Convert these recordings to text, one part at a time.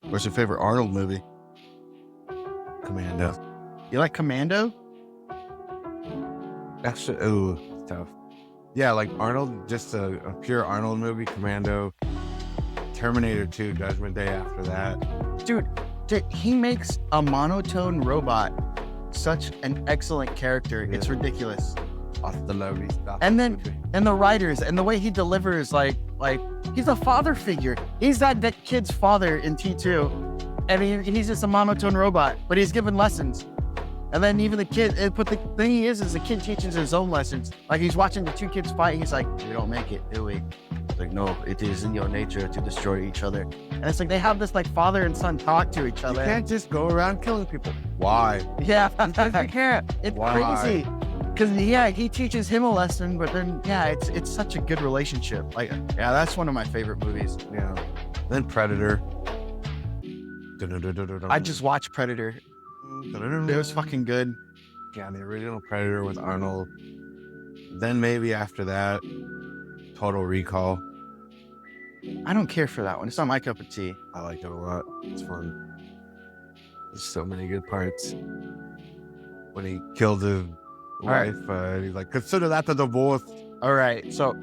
What's your favorite Arnold movie? Commando. You like Commando? Actually, ooh, tough. Yeah, like Arnold, just a pure Arnold movie. Commando, Terminator 2, Judgment Day after that. Dude, he makes a monotone robot such an excellent character. Yeah. It's ridiculous. Hasta la vista. And the writers and the way he delivers, like he's a father figure. He's that kid's father in T2, and he's just a monotone robot, but he's given lessons. And then even the kid, but the thing is the kid teaches his own lessons. Like he's watching the two kids fight. He's like, "We don't make it, do we?" Like, no, it is in your nature to destroy each other. And it's like they have this like father and son talk to each other. You can't just go around killing people. Why? Yeah, I can't. It's Why? crazy. Because he teaches him a lesson, but then it's such a good relationship. Like, yeah, that's one of my favorite movies. Yeah. Then Predator. I just watched Predator. It was fucking good. Yeah, the original Predator with Arnold. Then maybe after that, Total Recall. I don't care for that one. It's not my cup of tea. I liked it a lot. It's fun. There's so many good parts. When he killed his wife, he's like, consider that a divorce. All right, so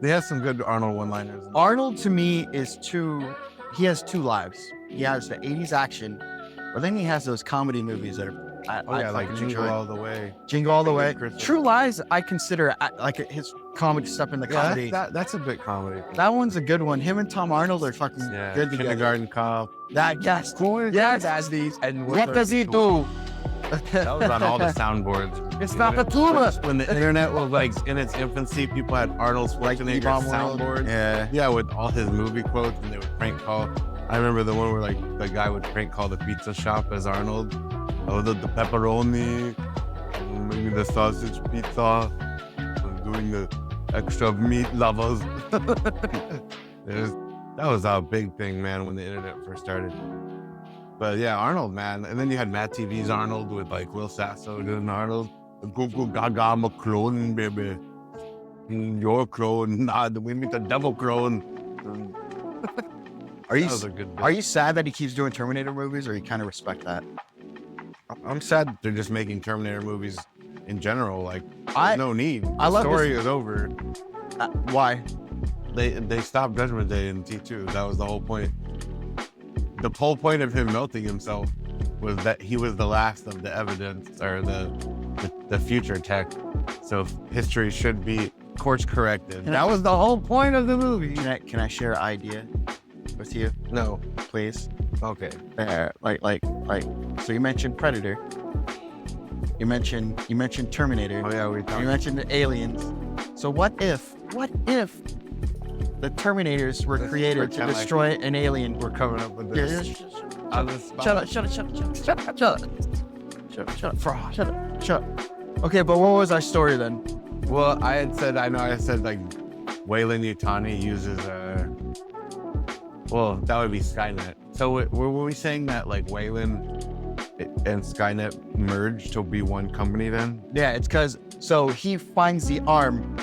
They have some good Arnold one-liners. Arnold to me he has two lives. He has the 80s action, but then he has those comedy movies that are I like fucking Jingle enjoy. All the Way. Jingle All the Way. Christmas. True Lies, I consider like his comedy stuff in the comedy. That's a bit comedy. That one's a good one. Him and Tom Arnold are fucking good together. Kindergarten Cop. Yes, that's these. And What does he do? That was on all the soundboards. It's not the tuba. When the internet was like in its infancy, people had Arnold Schwarzenegger soundboards. Yeah, with all his movie quotes, and they would prank call. I remember the one where like the guy would prank call the pizza shop as Arnold. Oh, the pepperoni, maybe the sausage pizza, I'm doing the extra meat lovers. That was a big thing, man, when the internet first started. But yeah, Arnold, man. And then you had Matt TV's Arnold with like Will Sasso doing Arnold. Go gaga, I'm a clone, baby. Your clone. Nah, we meet the devil clone. Are you That was a good bit. are you sad that he keeps doing Terminator movies, or you kind of respect that? I'm sad they're just making Terminator movies in general. Like, I- no need. I The love story is over. Why? They stopped Judgment Day in T2. That was the whole point. The whole point of him melting himself was that he was the last of the evidence or the future tech. So history should be course corrected. That was the whole point of the movie. Can I share an idea with you, No. please? Okay. So you mentioned Predator. You mentioned Terminator. Oh yeah, we You talked. mentioned the aliens. So what if the Terminators were created to pretend like destroy an alien? We're coming up with Yeah, this. On the spot. Shut up. Fraud. Shut up. Okay, but what was our story then? Well, I said like Wayland Yutani uses well, that would be Skynet. So were we saying that like Wayland and Skynet merged to be one company then? Yeah, it's because he finds the arm.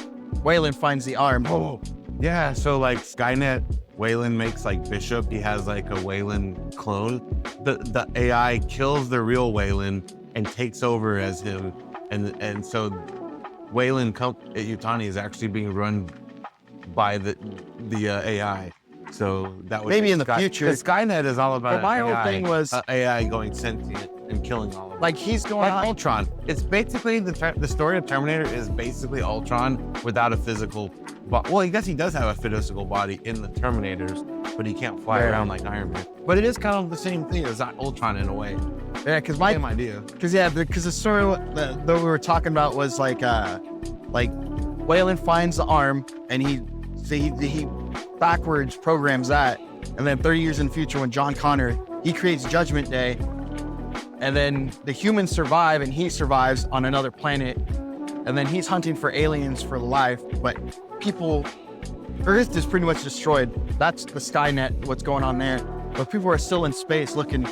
Wayland finds the arm. Oh, yeah. So like Skynet, Wayland makes like Bishop. He has like a Wayland clone. The AI kills the real Wayland and takes over as him. And so Wayland Yutani is actually being run by the AI. So that was Maybe in the future. Because Skynet is all about But my whole AI, thing was- AI going sentient and killing all of them. Like he's going Like on. Ultron. It's basically the story of Terminator is basically Ultron without a physical body. Well, I guess he does have a physical body in the Terminators, but he can't fly Yeah. around like Iron Man. But it is kind of the same thing as Ultron in a way. Yeah, because Same idea. because the story that we were talking about was like Wayland finds the arm and he backwards programs that, and then 30 years in the future when John Connor he creates Judgment Day, and then the humans survive and he survives on another planet, and then he's hunting for aliens for life, but Earth is pretty much destroyed. That's the Skynet, what's going on there, but people are still in space looking.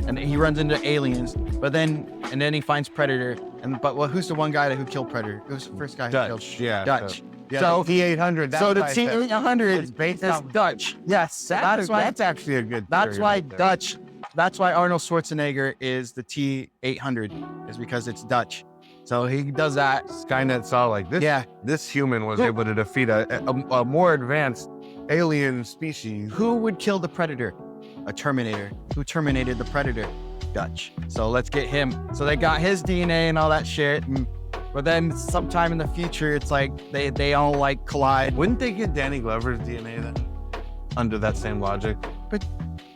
And he runs into aliens, but then he finds Predator. But who's the one guy who killed Predator? Who's the first guy who killed? Dutch, yeah. Dutch. Yeah, So the T800. so the T800 is based is on Dutch. Yes, that's why. That's actually a good. That's theory why right there. Dutch. That's why Arnold Schwarzenegger is the T800, is because it's Dutch. So he does that. Skynet saw like this. Yeah. This human was able to defeat a more advanced alien species. Who would kill the Predator? A Terminator. Who terminated the Predator? Dutch. So let's get him. So they got his DNA and all that shit. But then sometime in the future, it's like they all like collide. Wouldn't they get Danny Glover's DNA then? Under that same logic. But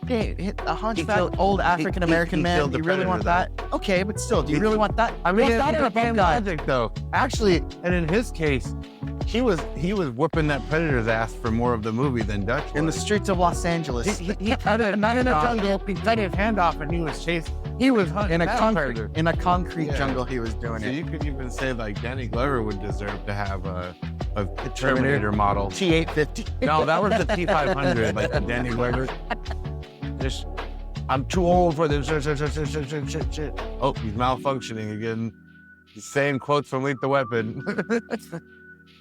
hey, a hunchback old African American man. killed Do the you really want that? Predator, Okay, but still, do you really want that? I mean, What's that in a bad guy? logic though. Actually, and in his case, he was whooping that Predator's ass for more of the movie than Dutch was. In the streets of Los Angeles. He cut it, not in a jungle. He cut his hand off and he was chased. He was hunting in a that concrete predator. in a concrete Yeah. jungle he was doing So it. you could even say like Danny Glover would deserve to have a Terminator model. T850. No, that was the T500, like the Danny Glover. Just, I'm too old for this. Shit. Oh, he's malfunctioning again. He's saying quotes from Lethal Weapon.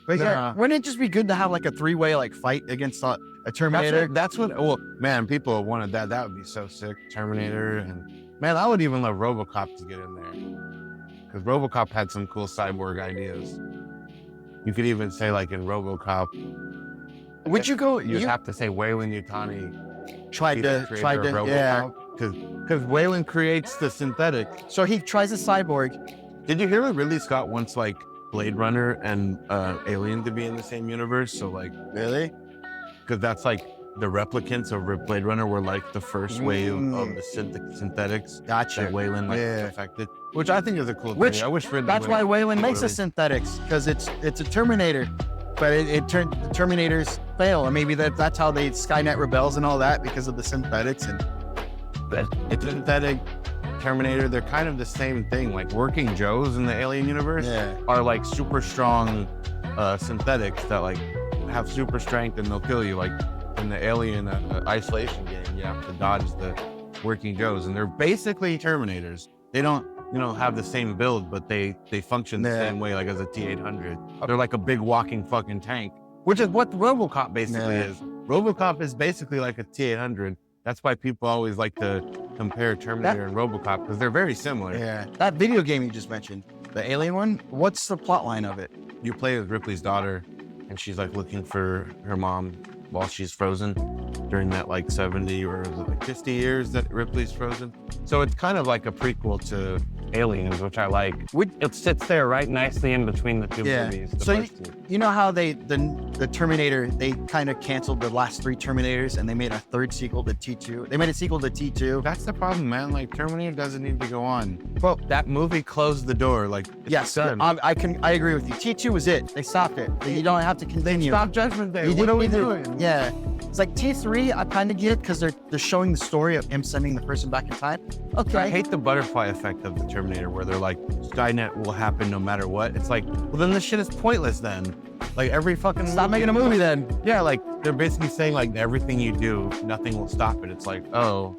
But yeah, Nah. wouldn't it just be good to have like a three-way like fight against a Terminator? That's what. Well, man, people have wanted that. That would be so sick. Terminator, and man, I would even love RoboCop to get in there because RoboCop had some cool cyborg ideas. You could even say like in RoboCop, Would you go? you'd You have to say Wayland Yutani tried to yeah. because Wayland creates the synthetic. So he tries a cyborg. Did you hear that Ridley Scott wants like Blade Runner and Alien to be in the same universe? So like, Really? because that's like the replicants of Blade Runner were like the first wave of the synthetics Gotcha. that Wayland like Yeah. affected, which I think is a cool Which thing. I wish Ridley That's why Wayland makes the totally- synthetics, because it's a Terminator, but it turned the Terminators fail, and maybe that's how they Skynet rebels and all that because of the synthetics. And It's synthetic Terminator. They're kind of the same thing. Like working Joes in the Alien universe Yeah. are like super strong synthetics that like have super strength and they'll kill you. Like in the Alien isolation game, you have to dodge the working Joes, and they're basically Terminators. They don't, have the same build, but they function the Yeah. same way, like as a T800. They're like a big walking fucking tank, which is what RoboCop basically Yeah. is. RoboCop is basically like a T800. That's why people always like to compare Terminator and RoboCop because they're very similar. Yeah. That video game you just mentioned, the Alien one. What's the plot line of it? You play as Ripley's daughter, and she's like looking for her mom while she's frozen during that like 70 or is it like 50 years that Ripley's frozen. So it's kind of like a prequel to Aliens, which I like. It sits there right nicely in between the two Yeah. movies. The So first two. you know how the Terminator, they kind of canceled the last three Terminators and they made a third sequel to T2. They made a sequel to T2. That's the problem, man. Like Terminator doesn't need to go on. Well, that movie closed the door. Like, it's Yes, done. I agree with you. T2 was it. They stopped it. You don't have to continue. Stop Judgment Day. You What are we didn't doing? either. Yeah. It's like T3, I kind of get because they're showing the story of him sending the person back in time. Okay. I hate the butterfly effect of the Terminator where they're like, Skynet will happen no matter what. It's like, well, then this shit is pointless then. Like every fucking Stop making a movie then. Yeah, like they're basically saying like everything you do, nothing will stop it. It's like, oh,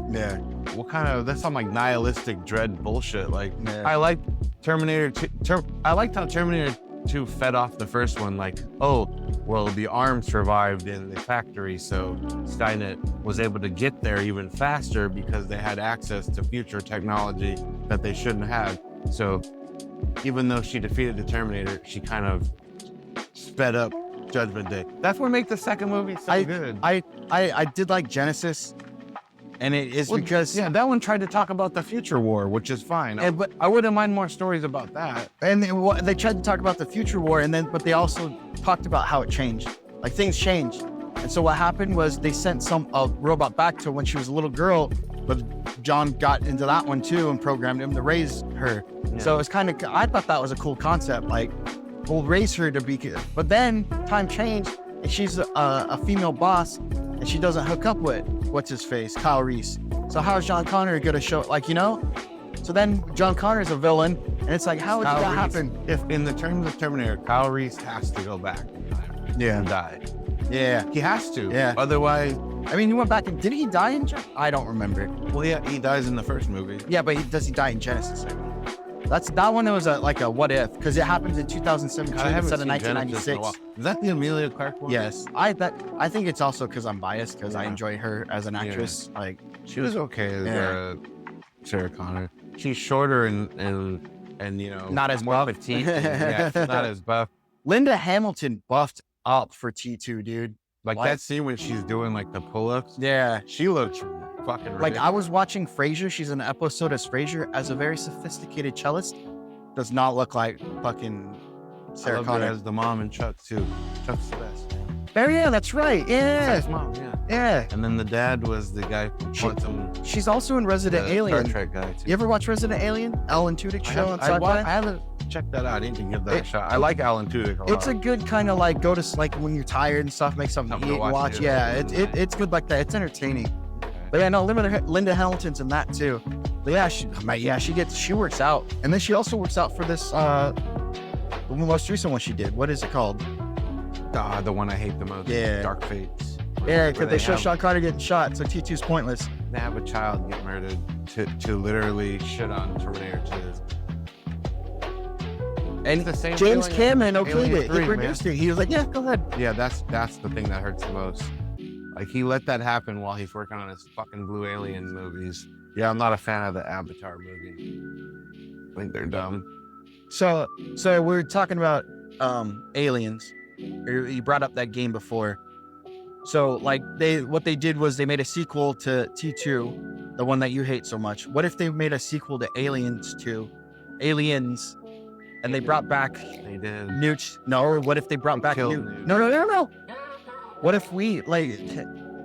Yeah. what kind of, that's some like nihilistic dread bullshit. Like Yeah. I like Terminator 2, I liked how Terminator 2 fed off the first one. Like, oh, well, the arm survived in the factory, so Skynet was able to get there even faster because they had access to future technology that they shouldn't have. So even though she defeated the Terminator, she kind of sped up Judgment Day. That's what makes the second movie so good. I did like Genesis, and it is Well, because yeah, that one tried to talk about the future war, which is fine. but I wouldn't mind more stories about that. and they tried to talk about the future war, and then but they also talked about how it changed. Like things changed, and so what happened was they sent a robot back to when she was a little girl, but John got into that one too and programmed him to raise her. Yeah. So it's kind of, I thought that was a cool concept. Like we'll raise her to be, but then time changed, and she's a female boss, and she doesn't hook up with what's his face, Kyle Reese. So how is John Connor gonna show, like, So then John Connor's a villain, and it's like, how would that happen? If in the terms of Terminator, Kyle Reese has to go back in time and die. Yeah. He has to. Yeah. Otherwise, I mean, he went back and did he die in I don't remember. well, yeah, he dies in the first movie. Yeah, but does he die in Genesis? That one was like a what if, because it happens in 2017 I haven't instead of seen Genesis in a 1996. while. Is that the Emilia Clarke one? Yes, I think it's also because I'm biased because I enjoy her as an actress. Like she was okay as Sarah Connor. She's shorter and you know not as buff. Yeah, she's not as buff. Linda Hamilton buffed up for T2, dude. Like that scene when she's doing like the pull-ups. Yeah, she looks fucking ridiculous. Like I was watching Frasier. She's in an episode as Frasier as a very sophisticated cellist. Does not look like fucking Sarah Connor. As the mom in Chuck too. Chuck's the best. Oh yeah, that's right. Yeah. Chuck's mom, Yeah. And then the dad was the guy from Quantum. She's also in Resident Alien. Star Trek guy too. You ever watch Resident Alien? Alan Tudyk show on Sci-Fi? I haven't checked that out. I need to give that a shot. I like Alan Tudyk a lot. It's a good kind of like go to like when you're tired and stuff, make something to eat and watch. Yeah, it's good like that. It's entertaining. Okay. But yeah, no, Linda Hamilton's in that too. But yeah, she works out, and then she also works out for this the most recent one she did. What is it called? The one I hate the most. Yeah. Dark Fates. Yeah, because they show Sean Connery getting shot, so T2's pointless. They have a child get murdered to literally shit on Terminator 2. And the same James Cameron okayed it. He produced it. He was like, yeah, go ahead. Yeah, that's the thing that hurts the most. Like he let that happen while he's working on his fucking Blue Alien movies. Yeah, I'm not a fan of the Avatar movie. I think they're dumb. So we're talking about aliens. You brought up that game before. So like what they did was they made a sequel to T2, the one that you hate so much. What if they made a sequel to Aliens, and they brought back Newt? No, what if they brought back Newt? No. What if we like?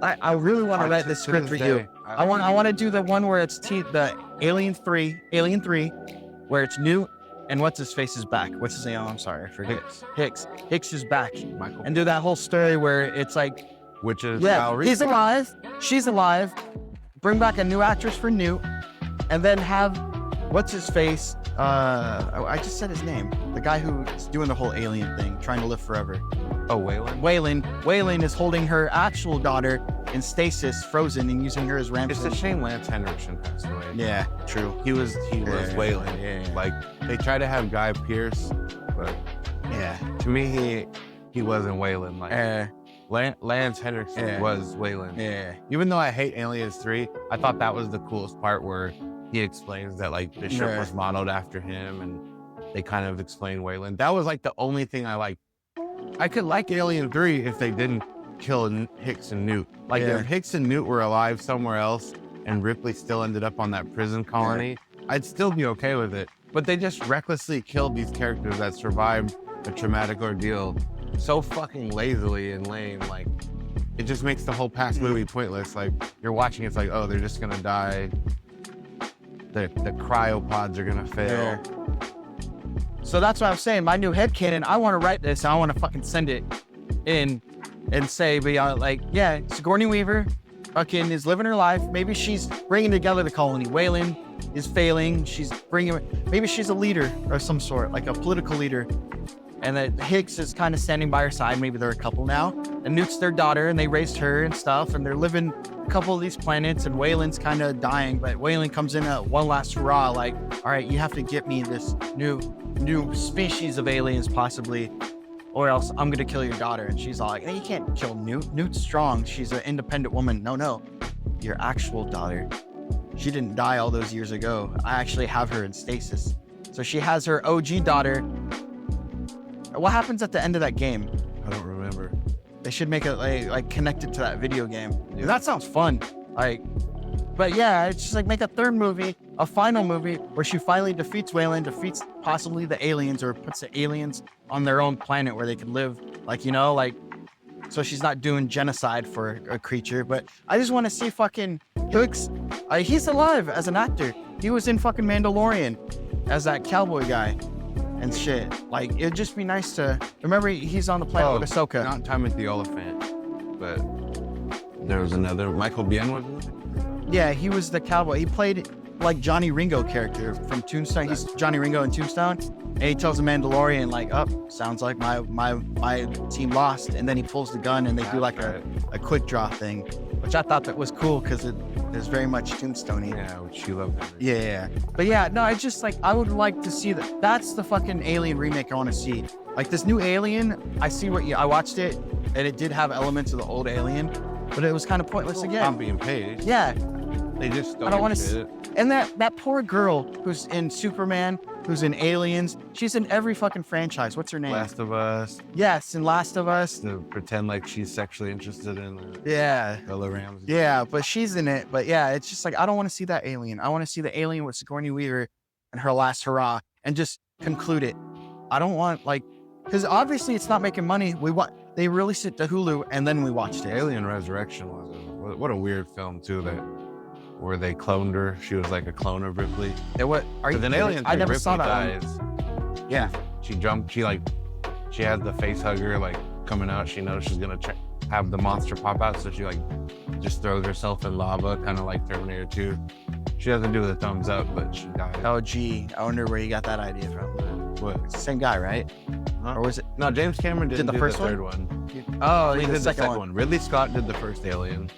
I really want to write this script for you. I want to do the one where it's the Alien 3, where it's Newt and what's his face is back. What's his name? Oh, I'm sorry, I forget. Hicks is back. Michael. And do that whole story where it's like, which is he's alive, she's alive. Bring back a new actress for Newt, and then have what's his face? I just said his name. The guy who's doing the whole alien thing, trying to live forever. Oh, Waylon? Waylon is holding her actual daughter in stasis, frozen, and using her as ransom. It's a shame Lance Henriksen passed away. Yeah, true. He was Waylon. Yeah. Like, they tried to have Guy Pearce, but to me, he wasn't Waylon. Like, Lance Henriksen was Waylon. Yeah. Even though I hate Aliens 3, I thought that was the coolest part where he explains that, like, the ship was modeled after him, and they kind of explain Waylon. That was, like, the only thing I liked. I could like Alien 3 if they didn't kill Hicks and Newt. Like, if Hicks and Newt were alive somewhere else and Ripley still ended up on that prison colony, I'd still be okay with it. But they just recklessly killed these characters that survived a traumatic ordeal so fucking lazily and lame. Like, it just makes the whole past movie pointless. Like, you're watching, it's like, oh, they're just gonna die. The cryopods are gonna fail. So that's what I'm saying. My new headcanon, I want to write this. I want to fucking send it in and say, Sigourney Weaver fucking is living her life. Maybe she's bringing together the colony. Waylon is failing. Maybe she's a leader of some sort, like a political leader. And that Hicks is kind of standing by her side. Maybe they're a couple now. And Newt's their daughter, and they raised her and stuff. And they're living a couple of these planets, and Waylon's kind of dying. But Waylon comes in at one last hurrah, like, all right, you have to get me this new species of aliens, possibly, or else I'm going to kill your daughter. And she's all like, hey, you can't kill Newt. Newt's strong. She's an independent woman. No, your actual daughter. She didn't die all those years ago. I actually have her in stasis. So she has her OG daughter. What happens at the end of that game? I don't remember. They should make it like connected to that video game. Yeah. That sounds fun. But yeah, it's just like make a third movie, a final movie where she finally defeats Waylon, defeats possibly the aliens, or puts the aliens on their own planet where they could live. So she's not doing genocide for a creature. But I just want to see fucking Hicks. He's alive as an actor. He was in fucking Mandalorian as that cowboy guy. And shit. Like, it'd just be nice to remember he's on the planet with Ahsoka. Not Timothy Oliphant, but there was another Michael Biehn was in it? Yeah, he was the cowboy. He played like Johnny Ringo character from Tombstone. He's Johnny Ringo in Tombstone, and he tells the Mandalorian like, sounds like my team lost, and then he pulls the gun and they do like a quick draw thing, which I thought that was cool because It's very much Tombstone-y. Yeah, which she loved. Yeah. But yeah, no, I just like, I would like to see that. That's the fucking Alien remake I want to see. Like this new Alien, I watched it, and it did have elements of the old Alien, but it was kind of pointless again. Not being paid. Yeah. They just I don't want to. And that poor girl who's in Superman, who's in Aliens, she's in every fucking franchise. What's her name? Last of Us. Yes, in Last of Us. To pretend like she's sexually interested in Bella Ramsey. Yeah, but she's in it. But yeah, it's just like, I don't want to see that Alien. I want to see the Alien with Sigourney Weaver and her last hurrah and just conclude it. I don't want because obviously it's not making money. They released it to Hulu and then we watched it. Alien Resurrection was what a weird film too, where they cloned her. She was like a clone of Ripley. Then Alien 3, I never Ripley saw that dies. Yeah. She jumped. She has the face hugger coming out. She knows she's gonna have the monster pop out, so she just throws herself in lava, kind of like Terminator 2. She doesn't do the thumbs up, but she dies. Oh gee, I wonder where you got that idea from. What? It's the same guy, right? Huh? Or was it? No, James Cameron did the first third one. Oh, He did did the second one. Ridley Scott did the first Alien.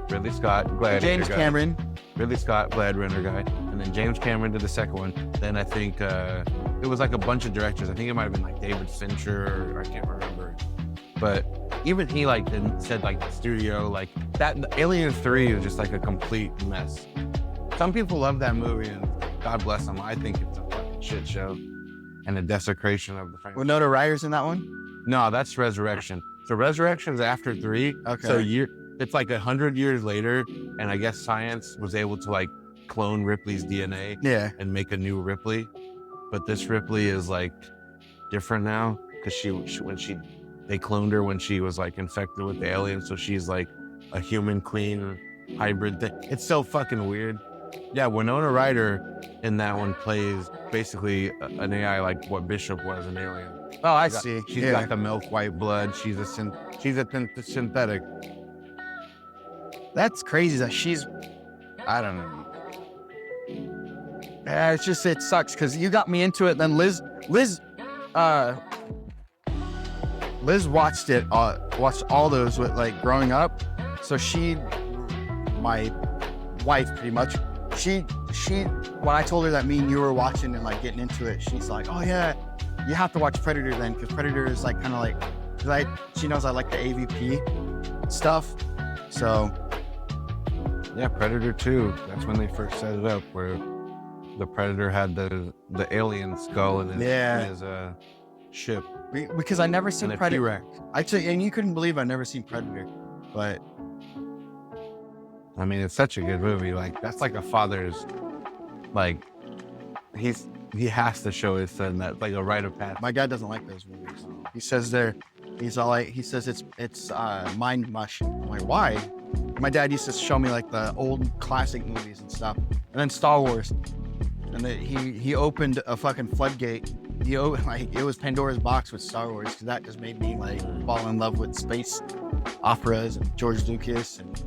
Ridley Scott, Gladiator James guy. Cameron. Ridley Scott, Gladiator guy. And then James Cameron did the second one. Then I think it was like a bunch of directors. I think it might have been like David Fincher, or I can't remember. But even he said the studio, that Alien 3 is just like a complete mess. Some people love that movie, and God bless them. I think it's a fucking shit show and a desecration of the franchise. Winona Ryder's in that one? No, that's Resurrection. So Resurrection's after 3. Okay. So it's 100 years later, and I guess science was able to clone Ripley's DNA and make a new Ripley. But this Ripley is different now because they cloned her when she was infected with the alien, so she's a human queen hybrid thing. It's so fucking weird. Yeah, Winona Ryder in that one plays basically an AI like what Bishop was in Alien. Oh, I see. She's got the milk white blood. She's a synthetic. That's crazy that she's. I don't know. Yeah, it sucks because you got me into it. Then Liz watched all those with growing up. So my wife pretty much, she when I told her that me and you were watching and getting into it, she's like, oh yeah, you have to watch Predator then, because Predator is she knows I like the AVP stuff. So yeah, Predator 2. That's when they first set it up, where the Predator had the alien skull in his ship. Because I never seen Predator. T-Rex. And you couldn't believe I never seen Predator, but I mean, it's such a good movie. That's a father's, he has to show his son that a rite of passage. My dad doesn't like those movies. He says he says it's mind mush. I'm like, why? My dad used to show me the old classic movies and stuff, and then Star Wars, and then he opened a fucking floodgate. It was Pandora's box with Star Wars, because that just made me fall in love with space operas and George Lucas and